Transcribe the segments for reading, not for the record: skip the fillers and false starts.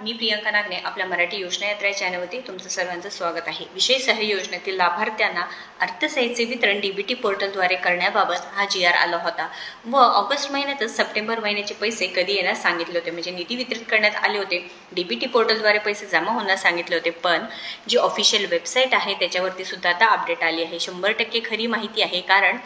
मी प्रियंका नागने आपल्या मराठी योजना यात्रा चॅनलवरती तुमचं सर्वांचं स्वागत आहे। विशेष सहाय्य योजनेतील लाभार्थ्यांना अर्थसहाय्याचे वितरण डीबीटी पोर्टलद्वारे करण्याबाबत हा GR आला होता व ऑगस्ट महिन्यातच सप्टेंबर महिन्याचे पैसे कधी येणार सांगितले होते, म्हणजे निधी वितरित करण्यात आले होते। डीबीटी पोर्टलद्वारे पैसे जमा होण्यास सांगितले होते, पण जी ऑफिशियल वेबसाईट आहे त्याच्यावरती सुद्धा आता अपडेट आली आहे। 100% खरी माहिती आहे, कारण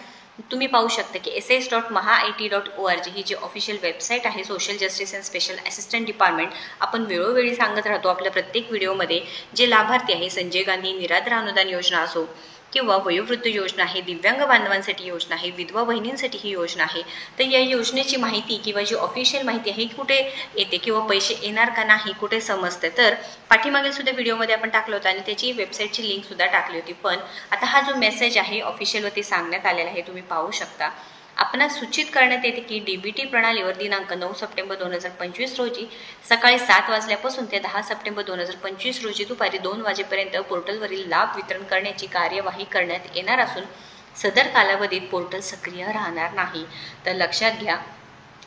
तुम्ही पाहू शकता की ss.maha-it.org ही जी ऑफिशियल वेबसाईट आहे social justice and special assistant department, आपण वेळोवेळी सांगत राहतो आपल्या प्रत्येक व्हिडिओमध्ये। जे लाभार्थी आहे संजय गांधी निराधार अनुदान योजना असो किंवा वयोवृद्ध योजना आहे, दिव्यांग बांधवांसाठी योजना आहे, विधवा बहिणींसाठी ही योजना आहे, तर या योजनेची माहिती किंवा जी ऑफिशियल माहिती आहे कुठे येते किंवा पैसे येणार का नाही कुठे समजते, तर पाठीमागील सुद्धा व्हिडिओमध्ये आपण टाकलं होतं आणि त्याची वेबसाईटची लिंक सुद्धा टाकली होती। पण आता हा जो मेसेज आहे ऑफिशियलवरती सांगण्यात आलेला आहे, तुम्ही पाहू शकता। आपणास सूचित करण्यात येते की डीबीटी प्रणालीवर दिनांक 9 सप्टेंबर 2025 रोजी सकाळी 7 वाजल्यापासून ते 10 सप्टेंबर 2025 रोजी दुपारी 2 वाजेपर्यंत पोर्टलवरील लाभ वितरण करण्याची कार्यवाही करण्यात येणार असून सदर कालावधीत पोर्टल सक्रिय राहणार नाही। तर लक्षात घ्या,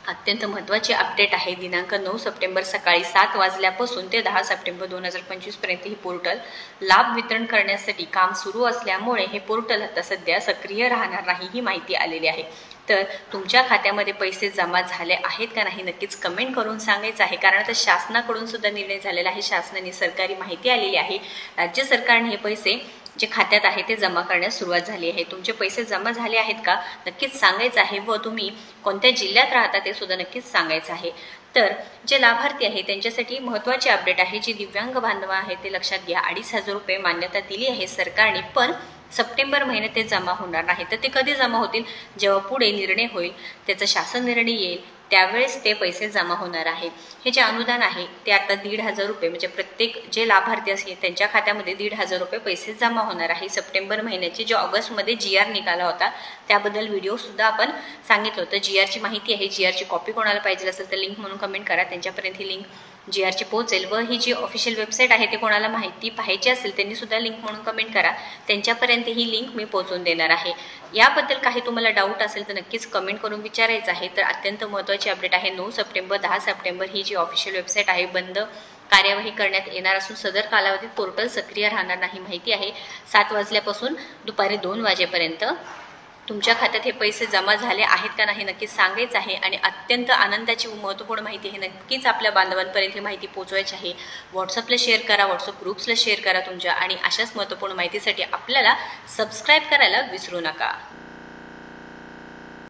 अत्यंत महत्त्वाची अपडेट आहे। दिनांक 9 सप्टेंबर सकाळी 7 वाजल्यापासून ते 10 सप्टेंबर 2025 पर्यंत ही पोर्टल लाभ वितरण करण्यासाठी काम सुरू असल्यामुळे हे पोर्टल आता सध्या सक्रिय राहणार नाही ही माहिती आलेली आहे। तर तुमच्या खात्यामध्ये पैसे जमा झाले आहेत का नाही नक्कीच कमेंट करून सांगायचं आहे, कारण आता शासनाकडून सुद्धा निर्णय झालेला आहे। शासनाने सरकारी माहिती आलेली आहे, राज्य सरकारने हे पैसे जे खात्यात आहे ते जमा करण्यास सुरुवात झाली आहे। तुमचे पैसे जमा झाले आहेत का नक्कीच सांगायचं आहे व तुम्ही कोणत्या जिल्ह्यात राहता ते सुद्धा नक्कीच सांगायचं आहे। तर जे लाभार्थी आहे त्यांच्यासाठी महत्त्वाची अपडेट आहे। जे दिव्यांग बांधव आहे ते लक्षात घ्या, 2,500 रुपये मान्यता दिली आहे सरकारने, पण सप्टेंबर महिन्यात ते जमा होणार नाही। तर ते कधी जमा होतील, जेव्हा पुढे निर्णय होईल, त्याचा शासन निर्णय येईल त्यावेळेस ते पैसे जमा होणार आहे। हे जे अनुदान आहे ते आता 1,500 रुपये, म्हणजे प्रत्येक जे लाभार्थी असतील त्यांच्या खात्यामध्ये 1,500 रुपये पैसे जमा होणार आहे सप्टेंबर महिन्याचे। जे ऑगस्टमध्ये GR निघाला होता त्याबद्दल व्हिडिओ सुद्धा आपण सांगितलं होतं। GRची माहिती आहे, GRची कॉपी कोणाला पाहिजे असेल तर लिंक म्हणून कमेंट करा, त्यांच्यापर्यंत ही लिंक GRची पोहोचेल। व ही जी ऑफिशियल वेबसाईट आहे ते कोणाला माहिती पाहिजे असेल त्यांनी सुद्धा लिंक म्हणून कमेंट करा, त्यांच्यापर्यंत ही लिंक मी पोहोचवून देणार आहे। याबद्दल काही तुम्हाला डाऊट असेल तर नक्कीच कमेंट करून विचारायचं आहे। तर अत्यंत महत्त्वाची अपडेट आहे, 9 सप्टेंबर 10 सप्टेंबर ही जी ऑफिशियल वेबसाईट आहे बंद कार्यवाही करण्यात येणार असून सदर कालावधीत पोर्टल सक्रिय राहणार नाही माहिती आहे। 7 वाजल्यापासून दुपारी 2 वाजेपर्यंत तुमच्या खात्यात हे पैसे जमा झाले आहेत का नाही नक्कीच सांगायचं आहे। आणि अत्यंत आनंदाची महत्त्वपूर्ण माहिती आहे, नक्कीच आपल्या बांधवांपर्यंत ही माहिती पोहोचवायची आहे। व्हॉट्सअपला शेअर करा, व्हॉट्सअप ग्रुप्सला शेअर करा तुमच्या, आणि अशाच महत्त्वपूर्ण माहितीसाठी आपल्याला सबस्क्राईब करायला विसरू नका।